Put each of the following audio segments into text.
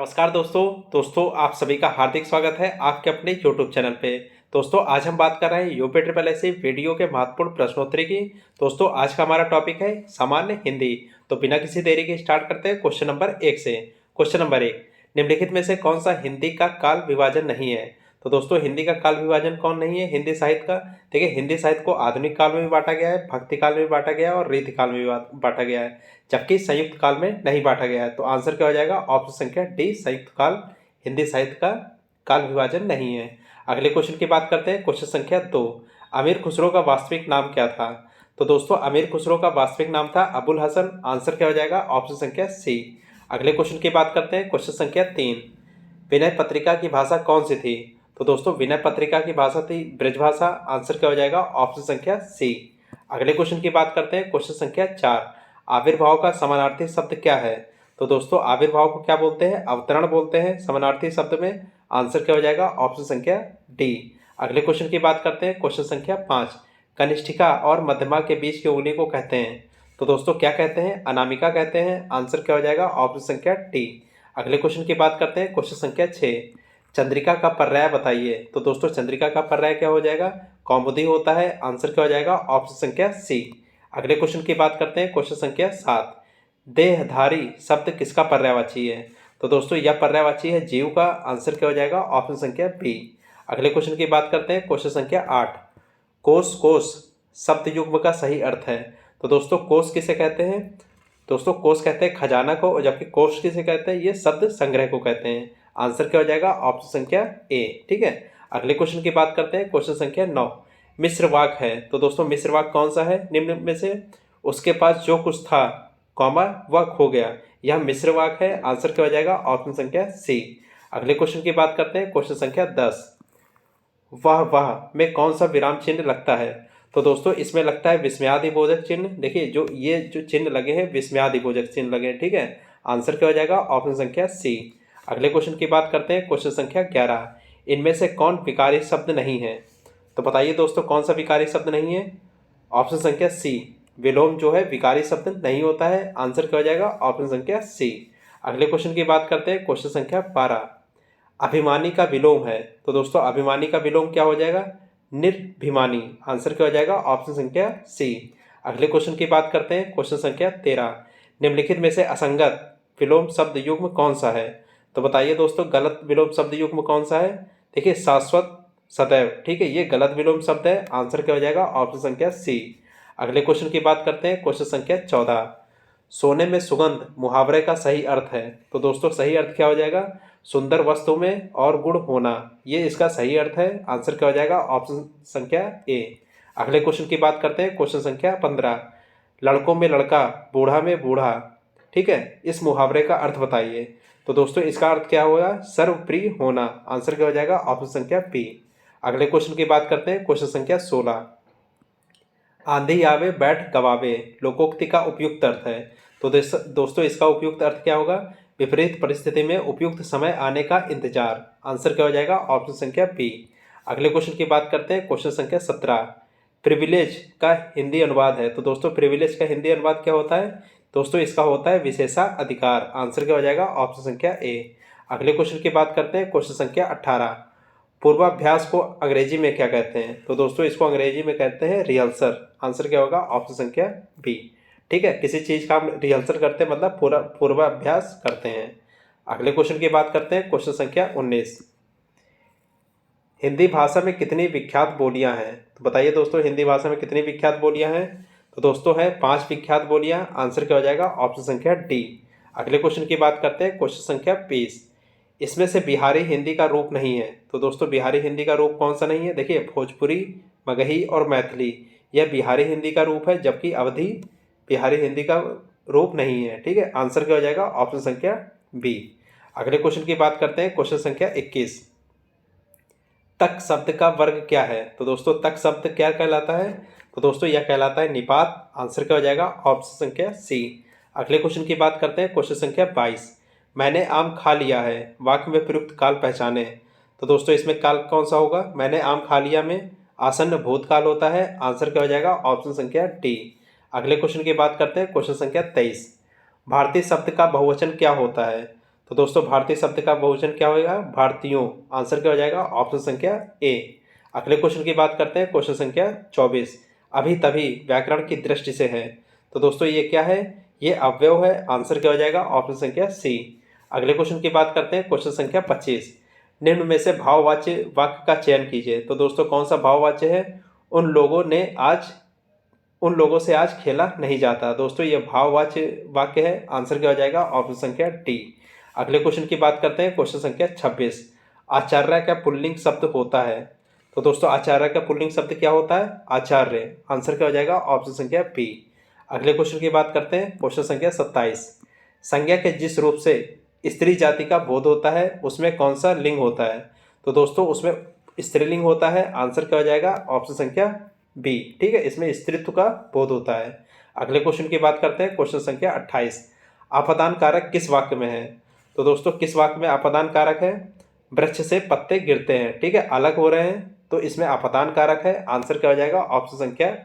नमस्कार दोस्तों आप सभी का हार्दिक स्वागत है आपके अपने YouTube चैनल पे। दोस्तों आज हम बात कर रहे हैं यूपी ट्रिपल एससी वीडियो के महत्वपूर्ण प्रश्नोत्तरी की। दोस्तों आज का हमारा टॉपिक है सामान्य हिंदी। तो बिना किसी देरी के स्टार्ट करते हैं क्वेश्चन नंबर 1 से। क्वेश्चन नंबर 1, निम्नलिखित में से कौन सा हिंदी का काल विभाजन नहीं है? तो दोस्तों हिंदी का काल विभाजन कौन नहीं है हिंदी साहित्य का? देखिए हिंदी साहित्य को आधुनिक काल में भी बांटा गया है, भक्ति काल में भी बांटा गया है और रीति काल में भी बांटा गया है, जबकि संयुक्त काल में नहीं बांटा गया है। तो आंसर क्या हो जाएगा? ऑप्शन संख्या डी, संयुक्त काल हिंदी साहित्य का काल विभाजन नहीं है। अगले क्वेश्चन की बात करते हैं, क्वेश्चन संख्या 2, अमीर खुसरो का वास्तविक नाम क्या था? तो दोस्तों अमीर खुसरो का वास्तविक नाम था अबुल हसन। आंसर क्या हो जाएगा? ऑप्शन संख्या सी। अगले क्वेश्चन की बात करते हैं, क्वेश्चन संख्या 3, विनय पत्रिका की भाषा कौन सी थी? तो दोस्तों विनय पत्रिका की भाषा थी ब्रजभाषा। आंसर क्या हो जाएगा? ऑप्शन संख्या सी। अगले क्वेश्चन की बात करते हैं, क्वेश्चन संख्या 4, आविर्भाव का समानार्थी शब्द क्या है? तो दोस्तों आविर्भाव को क्या बोलते हैं? अवतरण बोलते हैं समानार्थी शब्द में। आंसर क्या हो जाएगा? ऑप्शन संख्या डी। अगले क्वेश्चन की बात करते हैं, क्वेश्चन संख्या 5, कनिष्ठिका और मध्यमा के बीच की उंगली को कहते हैं? तो दोस्तों क्या कहते हैं? अनामिका कहते हैं। आंसर क्या हो जाएगा? ऑप्शन संख्या डी। अगले क्वेश्चन की बात करते हैं, क्वेश्चन संख्या 6, चंद्रिका का पर्याय बताइए। तो दोस्तों चंद्रिका का पर्याय क्या हो जाएगा? कौमुदी होता है। आंसर क्या हो जाएगा? ऑप्शन संख्या सी। अगले क्वेश्चन की बात करते हैं, क्वेश्चन संख्या 7, देहधारी शब्द किसका पर्यायवाची है? तो दोस्तों यह पर्यायवाची है जीव का। आंसर क्या हो जाएगा? ऑप्शन संख्या बी। अगले क्वेश्चन की बात करते हैं, क्वेश्चन संख्या 8, कोश कोश शब्द युग्म का सही अर्थ है? तो दोस्तों कोश किसे कहते हैं? दोस्तों कोश कहते हैं खजाना को, और जबकि कोश किसे कहते हैं? ये शब्द संग्रह को कहते हैं। आंसर क्या हो जाएगा? ऑप्शन संख्या ए। ठीक है। अगले क्वेश्चन की बात करते हैं, क्वेश्चन संख्या 9, मिश्र वाक है। तो दोस्तों मिश्र वाक कौन सा है निम्न में से? उसके पास जो कुछ था कॉमा वह खो गया, यह मिश्र वाक है। आंसर क्या हो जाएगा? ऑप्शन संख्या सी। अगले क्वेश्चन की बात करते हैं, क्वेश्चन संख्या 10, वाह वाह में कौन सा विराम चिन्ह लगता है? तो दोस्तों इसमें लगता है विस्मयादिबोधक चिन्ह। देखिए ये जो चिन्ह लगे हैं विस्मयादिबोधक चिन्ह लगे हैं। ठीक है। आंसर क्या हो जाएगा? ऑप्शन संख्या सी। अगले क्वेश्चन की बात करते हैं, क्वेश्चन संख्या 11, इनमें से कौन विकारी शब्द नहीं है? तो बताइए दोस्तों कौन सा विकारी शब्द नहीं है? ऑप्शन संख्या सी, विलोम जो है विकारी शब्द नहीं होता है। आंसर क्या हो जाएगा? ऑप्शन संख्या सी। अगले क्वेश्चन की बात करते हैं, क्वेश्चन संख्या 12, अभिमानी का विलोम है। तो दोस्तों अभिमानी का विलोम क्या हो जाएगा? निर्भिमानी। आंसर क्या हो जाएगा? ऑप्शन संख्या सी। अगले क्वेश्चन की बात करते हैं, क्वेश्चन संख्या 13, निम्नलिखित में से असंगत विलोम शब्द युग्म कौन सा है? तो बताइए दोस्तों गलत विलोम शब्द युग्म कौन सा है? देखिए शाश्वत सदैव। ठीक है, ये गलत विलोम शब्द है। आंसर क्या हो जाएगा? ऑप्शन संख्या सी। अगले क्वेश्चन की बात करते हैं, क्वेश्चन संख्या 14, सोने में सुगंध मुहावरे का सही अर्थ है। तो दोस्तों सही अर्थ क्या हो जाएगा? सुंदर वस्तु में और गुण होना, ये इसका सही अर्थ है। आंसर क्या हो जाएगा? ऑप्शन संख्या ए। अगले क्वेश्चन की बात करते हैं, क्वेश्चन संख्या 15, लड़कों में लड़का बूढ़ा में बूढ़ा, ठीक है, इस मुहावरे का अर्थ बताइए। तो दोस्तों इसका अर्थ क्या होगा? सर्वप्रिय होना। आंसर क्या हो जाएगा? ऑप्शन संख्या बी। अगले क्वेश्चन की बात करते हैं, क्वेश्चन संख्या 16, आंधी आवे बैठ गवावे लोकोक्ति का उपयुक्त अर्थ है। तो दोस्तों इसका उपयुक्त अर्थ क्या होगा? विपरीत परिस्थिति में उपयुक्त समय आने का इंतजार। आंसर क्या हो जाएगा? ऑप्शन संख्या बी। अगले क्वेश्चन की बात करते हैं, क्वेश्चन संख्या 17, प्रिविलेज का हिंदी अनुवाद है। तो दोस्तों प्रिविलेज का हिंदी अनुवाद क्या होता है? दोस्तों इसका होता है विशेषाधिकार। आंसर क्या हो जाएगा? ऑप्शन संख्या ए। अगले क्वेश्चन की बात करते हैं, क्वेश्चन संख्या 18, पूर्वाभ्यास को अंग्रेजी में क्या कहते हैं? तो दोस्तों इसको अंग्रेजी में कहते हैं रिहर्सल। आंसर क्या होगा? ऑप्शन संख्या बी। ठीक है, किसी चीज़ का हम रिहर्सल करते हैं मतलब पूर्वाभ्यास करते हैं। अगले क्वेश्चन की बात करते हैं, क्वेश्चन संख्या 19, हिंदी भाषा में कितनी विख्यात बोलियां हैं? तो बताइए दोस्तों हिंदी भाषा में कितनी विख्यात बोलियां हैं? तो दोस्तों है 5 विख्यात बोलियां। आंसर क्या हो जाएगा? ऑप्शन संख्या डी। अगले क्वेश्चन की बात करते हैं, क्वेश्चन संख्या 20, इसमें से बिहारी हिंदी का रूप नहीं है। तो दोस्तों बिहारी हिंदी का रूप कौन सा नहीं है? देखिए भोजपुरी, मगही और मैथिली, यह बिहारी हिंदी का रूप है, जबकि अवधी बिहारी हिंदी का रूप नहीं है। ठीक है, आंसर क्या हो जाएगा? ऑप्शन संख्या बी। अगले क्वेश्चन की बात करते हैं, क्वेश्चन संख्या 21, तक शब्द का वर्ग क्या है? तो दोस्तों तक शब्द क्या कहलाता है? तो दोस्तों यह कहलाता है निपात। आंसर क्या हो जाएगा? ऑप्शन संख्या सी। अगले क्वेश्चन की बात करते हैं, क्वेश्चन संख्या 22, मैंने आम खा लिया है वाक्य में प्रयुक्त काल पहचाने। तो दोस्तों इसमें काल कौन सा होगा? मैंने आम खा लिया में आसन्न भूतकाल होता है। आंसर क्या हो जाएगा? ऑप्शन संख्या डी। अगले क्वेश्चन की बात करते हैं, क्वेश्चन संख्या 23, भारतीय शब्द का बहुवचन क्या होता है? तो दोस्तों भारतीय शब्द का बहुवचन क्या होगा? भारतीयों। आंसर क्या हो जाएगा? ऑप्शन संख्या ए। अगले क्वेश्चन की बात करते हैं, क्वेश्चन संख्या 24। अभी तभी व्याकरण की दृष्टि से है। तो दोस्तों ये क्या है? ये अव्यय है। आंसर क्या हो जाएगा? ऑप्शन संख्या सी। अगले क्वेश्चन की बात करते हैं, क्वेश्चन संख्या 25। निम्न में से भाववाच्य वाक्य का चयन कीजिए। तो दोस्तों कौन सा भाववाच्य है? उन लोगों से आज खेला नहीं जाता। दोस्तों ये भाववाच्य वाक्य है। आंसर क्या हो जाएगा? ऑप्शन संख्या डी। अगले क्वेश्चन की बात करते हैं, क्वेश्चन संख्या 26। आचार्य का पुल्लिंग शब्द होता है। तो दोस्तों आचार्य का पुल्लिंग शब्द क्या होता है? आचार्य। आंसर क्या हो जाएगा? ऑप्शन संख्या बी। अगले क्वेश्चन की बात करते हैं, क्वेश्चन संख्या 27। संज्ञा के जिस रूप से स्त्री जाति का बोध होता है उसमें कौन सा लिंग होता है? तो दोस्तों उसमें स्त्रीलिंग होता है। आंसर क्या हो जाएगा? ऑप्शन संख्या बी। ठीक है, इसमें स्त्रीत्व का बोध होता है। अगले क्वेश्चन की बात करते हैं, क्वेश्चन संख्या 28। आपादान कारक किस वाक्य में है? तो दोस्तों किस वाक्य में आपादान कारक है? वृक्ष से पत्ते गिरते हैं, ठीक है, अलग हो रहे हैं, तो इसमें आपादान कारक है। आंसर क्या हो जाएगा? ऑप्शन संख्या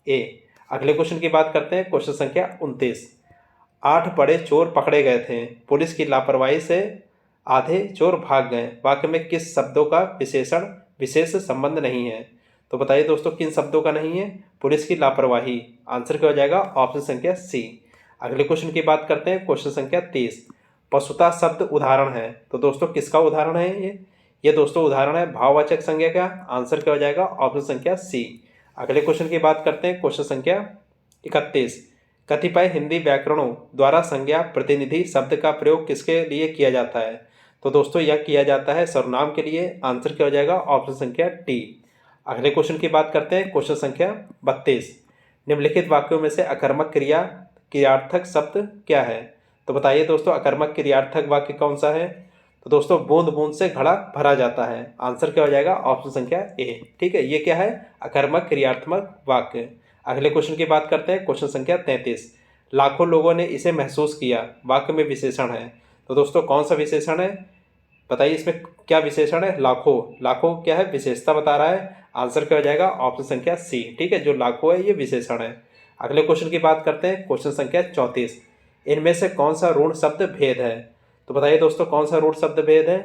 ए। अगले क्वेश्चन की बात करते हैं, क्वेश्चन संख्या 29। 8 बड़े चोर पकड़े गए थे, पुलिस की लापरवाही से आधे चोर भाग गए। वाक्य में किस शब्दों का विशेष संबंध नहीं है? तो बताइए दोस्तों किन शब्दों का नहीं है? पुलिस की लापरवाही। आंसर क्या हो जाएगा? ऑप्शन संख्या सी। अगले क्वेश्चन की बात करते हैं, क्वेश्चन संख्या 30। पशुता शब्द उदाहरण है। तो दोस्तों किसका उदाहरण है ये दोस्तों उदाहरण है भाववाचक संज्ञा का। आंसर क्या हो जाएगा? ऑप्शन संख्या सी। अगले क्वेश्चन की बात करते हैं, क्वेश्चन संख्या 31। कतिपय हिंदी व्याकरणों द्वारा संज्ञा प्रतिनिधि शब्द का प्रयोग किसके लिए किया जाता है? तो दोस्तों यह किया जाता है सर्वनाम के लिए। आंसर क्या हो जाएगा? ऑप्शन संख्या डी। अगले क्वेश्चन की बात करते हैं, क्वेश्चन संख्या 32। निम्नलिखित वाक्यों में से अकर्मक क्रियार्थक शब्द क्या है? तो बताइए दोस्तों अकर्मक क्रियार्थक वाक्य कौन सा है? तो दोस्तों बूंद बूंद से घड़ा भरा जाता है। आंसर क्या हो जाएगा? ऑप्शन संख्या ए। ठीक है, ये क्या है? अकर्मक क्रियात्मक वाक्य। अगले क्वेश्चन की बात करते हैं, क्वेश्चन संख्या 33। लाखों लोगों ने इसे महसूस किया, वाक्य में विशेषण है। तो दोस्तों कौन सा विशेषण है? बताइए इसमें क्या विशेषण है? लाखों क्या है? विशेषता बता रहा है। आंसर क्या हो जाएगा? ऑप्शन संख्या सी। ठीक है, जो लाखों है ये विशेषण है। अगले क्वेश्चन की बात करते हैं, क्वेश्चन संख्या 34। इनमें से कौन सा ऋण शब्द भेद है? तो बताइए दोस्तों कौन सा ऋण शब्द भेद है?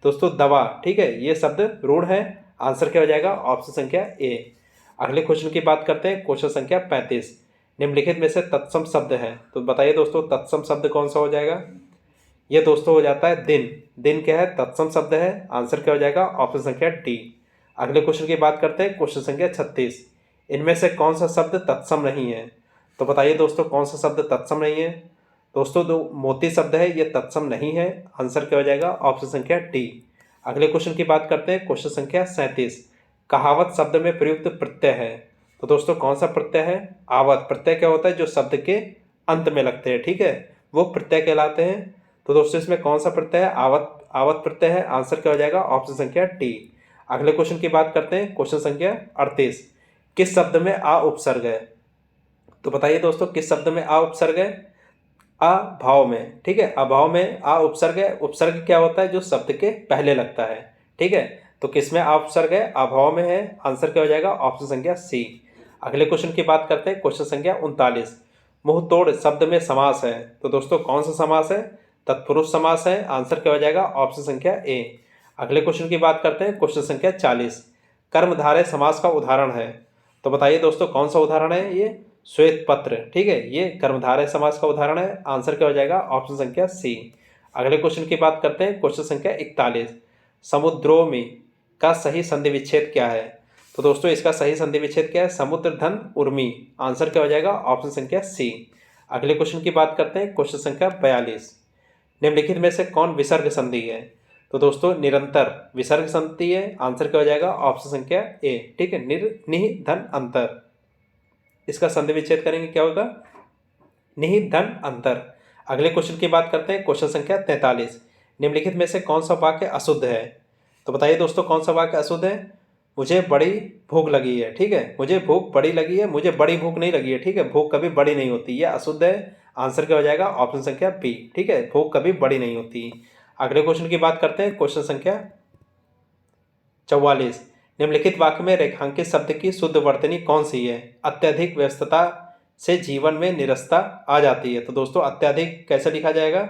दोस्तों दवा। ठीक है, ये शब्द ऋण है। आंसर क्या हो जाएगा? ऑप्शन संख्या ए। अगले क्वेश्चन की बात करते हैं, क्वेश्चन संख्या 35। निम्नलिखित में से तत्सम शब्द है। तो बताइए दोस्तों तत्सम शब्द कौन सा हो जाएगा? ये दोस्तों हो जाता है दिन। दिन क्या है? तत्सम शब्द है। आंसर क्या हो जाएगा? ऑप्शन संख्या डी। अगले क्वेश्चन की बात करते हैं, क्वेश्चन संख्या 36। इनमें से कौन सा शब्द तत्सम नहीं है? तो बताइए दोस्तों कौन सा शब्द तत्सम नहीं है? दोस्तों जो मोती शब्द है ये तत्सम नहीं है। आंसर क्या हो जाएगा? ऑप्शन संख्या डी। अगले क्वेश्चन की बात करते हैं, क्वेश्चन संख्या 37। कहावत शब्द में प्रयुक्त प्रत्यय है। तो दोस्तों कौन सा प्रत्यय है? आवत। प्रत्यय क्या होता है? जो शब्द के अंत में लगते हैं, ठीक है, वो प्रत्यय कहलाते हैं। तो दोस्तों इसमें कौन सा प्रत्यय है? आवत प्रत्यय है। आंसर क्या हो जाएगा? ऑप्शन संख्या डी। अगले क्वेश्चन की बात करते हैं, क्वेश्चन संख्या 38। किस शब्द में आ उपसर्ग है? तो बताइए दोस्तों किस शब्द में आ उपसर्ग है? अभाव में। ठीक है, अभाव में आ उपसर्ग है। उपसर्ग क्या होता है? जो शब्द के पहले लगता है। ठीक है, तो किस में आ उपसर्ग है? अभाव में है। आंसर क्या हो जाएगा? ऑप्शन संख्या सी। अगले क्वेश्चन की बात करते हैं, क्वेश्चन संख्या 39। मुंह तोड़ शब्द में समास है। तो दोस्तों कौन सा समास है? तत्पुरुष समास है। आंसर क्या हो जाएगा? ऑप्शन संख्या ए। अगले क्वेश्चन की बात करते हैं, क्वेश्चन संख्या 40। कर्मधारय समास का उदाहरण है। तो बताइए दोस्तों कौन सा उदाहरण है? ये श्वेत पत्र। ठीक है, ये कर्मधारय समास का उदाहरण है। आंसर क्या हो जाएगा? ऑप्शन संख्या सी। अगले क्वेश्चन की बात करते हैं, क्वेश्चन संख्या 41। समुद्रोमी का सही संधि विच्छेद क्या है? तो दोस्तों इसका सही संधि विच्छेद क्या है? समुद्र धन उर्मी। आंसर क्या हो जाएगा? ऑप्शन संख्या सी। अगले क्वेश्चन की बात करते हैं, क्वेश्चन संख्या 42। निम्नलिखित में से कौन विसर्ग संधि है? तो दोस्तों निरंतर विसर्ग संधि है। आंसर क्या हो जाएगा? ऑप्शन संख्या ए। ठीक है, निह धन अंतर। इसका संधि विच्छेद करेंगे, क्या होगा? निहित धन अंतर। अगले क्वेश्चन की बात करते हैं, क्वेश्चन संख्या 43। निम्नलिखित में से कौन सा वाक्य अशुद्ध है? तो बताइए दोस्तों कौन सा वाक्य अशुद्ध है? मुझे बड़ी भूख लगी है। ठीक है, मुझे भूख बड़ी लगी है, मुझे बड़ी भूख नहीं लगी है। ठीक है, भूख कभी बड़ी नहीं होती, यह अशुद्ध है। आंसर क्या हो जाएगा? ऑप्शन संख्या बी। ठीक है, भूख कभी बड़ी नहीं होती। अगले क्वेश्चन की बात करते हैं, क्वेश्चन संख्या 44। निम्नलिखित वाक्य में रेखांकित शब्द की शुद्ध वर्तनी कौन सी है? अत्यधिक व्यस्तता से जीवन में निरस्ता आ जाती है। तो दोस्तों अत्यधिक कैसे लिखा जाएगा?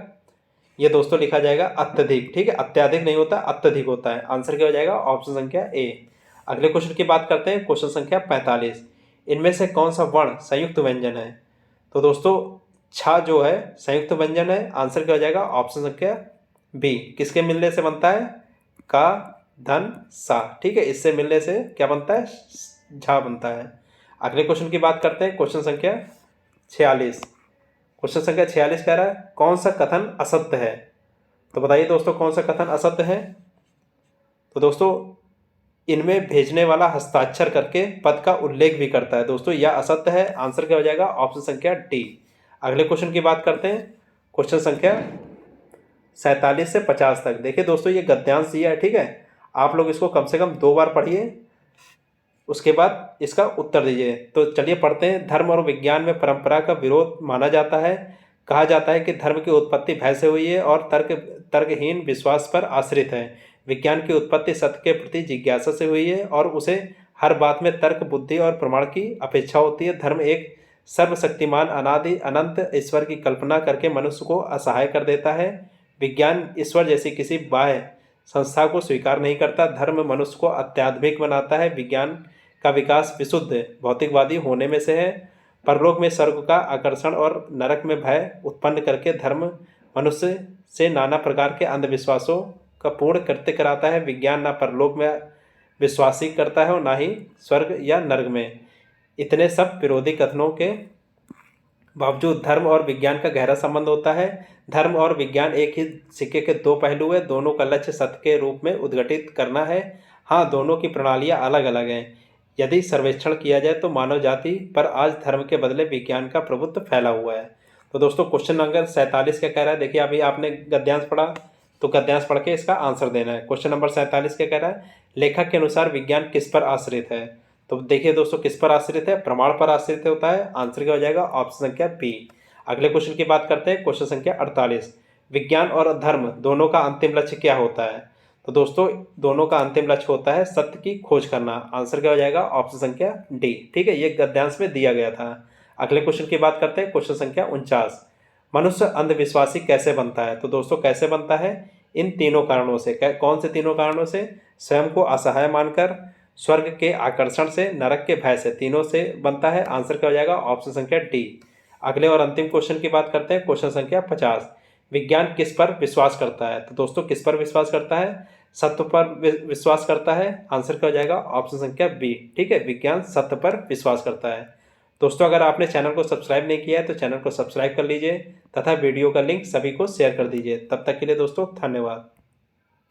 ये दोस्तों लिखा जाएगा अत्यधिक, ठीक है, अत्याधिक नहीं होता, अत्यधिक होता है। आंसर क्या हो जाएगा? ऑप्शन संख्या ए। अगले क्वेश्चन की बात करते हैं, क्वेश्चन संख्या 45। इनमें से कौन सा वर्ण संयुक्त व्यंजन है? तो दोस्तों छा जो है संयुक्त व्यंजन है। आंसर क्या हो जाएगा? ऑप्शन संख्या बी। किसके मिलने से बनता है? का, धन, सा, ठीक है, इससे मिलने से क्या बनता है? झा बनता है। अगले क्वेश्चन की बात करते हैं, क्वेश्चन संख्या 46। क्वेश्चन संख्या 46 कह रहा है कौन सा कथन असत्य है? तो बताइए दोस्तों कौन सा कथन असत्य है? तो दोस्तों इनमें भेजने वाला हस्ताक्षर करके पद का उल्लेख भी करता है। दोस्तों यह असत्य है। आंसर क्या हो जाएगा? ऑप्शन संख्या डी। अगले क्वेश्चन की बात करते हैं, क्वेश्चन संख्या 47 से 50 तक। देखिए दोस्तों ये गद्यांश दिया है, ठीक है, आप लोग इसको कम से कम 2 बार पढ़िए, उसके बाद इसका उत्तर दीजिए। तो चलिए पढ़ते हैं। धर्म और विज्ञान में परंपरा का विरोध माना जाता है। कहा जाता है कि धर्म की उत्पत्ति भय से हुई है और तर्कहीन विश्वास पर आश्रित है। विज्ञान की उत्पत्ति सत्य के प्रति जिज्ञासा से हुई है और उसे हर बात में तर्क, बुद्धि और प्रमाण की अपेक्षा होती है। धर्म एक सर्वशक्तिमान अनादि अनंत ईश्वर की कल्पना करके मनुष्य को असहाय कर देता है। विज्ञान ईश्वर जैसी किसी बाह्य संस्था को स्वीकार नहीं करता। धर्म मनुष्य को अत्याधुनिक बनाता है। विज्ञान का विकास विशुद्ध भौतिकवादी होने में से है। परलोक में स्वर्ग का आकर्षण और नरक में भय उत्पन्न करके धर्म मनुष्य से नाना प्रकार के अंधविश्वासों का पूर्ण कृत्य कराता है। विज्ञान ना परलोक में विश्वासी करता है और ना ही स्वर्ग या नरक में। इतने सब विरोधी कथनों के बावजूद धर्म और विज्ञान का गहरा संबंध होता है। धर्म और विज्ञान एक ही सिक्के के दो पहलू है। दोनों का लक्ष्य सत्य के रूप में उद्घटित करना है। हाँ, दोनों की प्रणालियाँ अलग अलग हैं। यदि सर्वेक्षण किया जाए तो मानव जाति पर आज धर्म के बदले विज्ञान का प्रभुत्व फैला हुआ है। तो दोस्तों क्वेश्चन नंबर 47 क्या कह रहा है? देखिए अभी आपने गद्यांश पढ़ा, तो गद्यांश पढ़ के इसका आंसर देना है। क्वेश्चन नंबर 47 क्या कह रहा है? लेखक के अनुसार विज्ञान किस पर आश्रित है? तो देखिए दोस्तों किस पर आश्रित है? प्रमाण पर आश्रित होता है। आंसर क्या हो जाएगा? ऑप्शन संख्या बी। अगले क्वेश्चन की बात करते हैं, क्वेश्चन संख्या 48। विज्ञान और धर्म दोनों का अंतिम लक्ष्य क्या होता है? तो दोस्तों दोनों का अंतिम लक्ष्य होता है सत्य की खोज करना। आंसर क्या हो जाएगा? ऑप्शन संख्या डी, ठीक है, ये गद्यांश में दिया गया था। अगले क्वेश्चन की बात करते हैं, क्वेश्चन संख्या 49। मनुष्य अंधविश्वासी कैसे बनता है? तो दोस्तों कैसे बनता है? इन तीनों कारणों से। कौन से तीनों कारणों से? स्वयं को असहाय मानकर, स्वर्ग के आकर्षण से, नरक के भय से, तीनों से बनता है। आंसर क्या हो जाएगा? ऑप्शन संख्या डी। अगले और अंतिम क्वेश्चन की बात करते हैं, क्वेश्चन संख्या 50। विज्ञान किस पर विश्वास करता है? तो दोस्तों किस पर विश्वास करता है? सत्य पर विश्वास करता है। आंसर क्या हो जाएगा? ऑप्शन संख्या बी, ठीक है, विज्ञान सत्य पर विश्वास करता है। दोस्तों अगर आपने चैनल को सब्सक्राइब नहीं किया है तो चैनल को सब्सक्राइब कर लीजिए तथा वीडियो का लिंक सभी को शेयर कर दीजिए। तब तक के लिए दोस्तों धन्यवाद।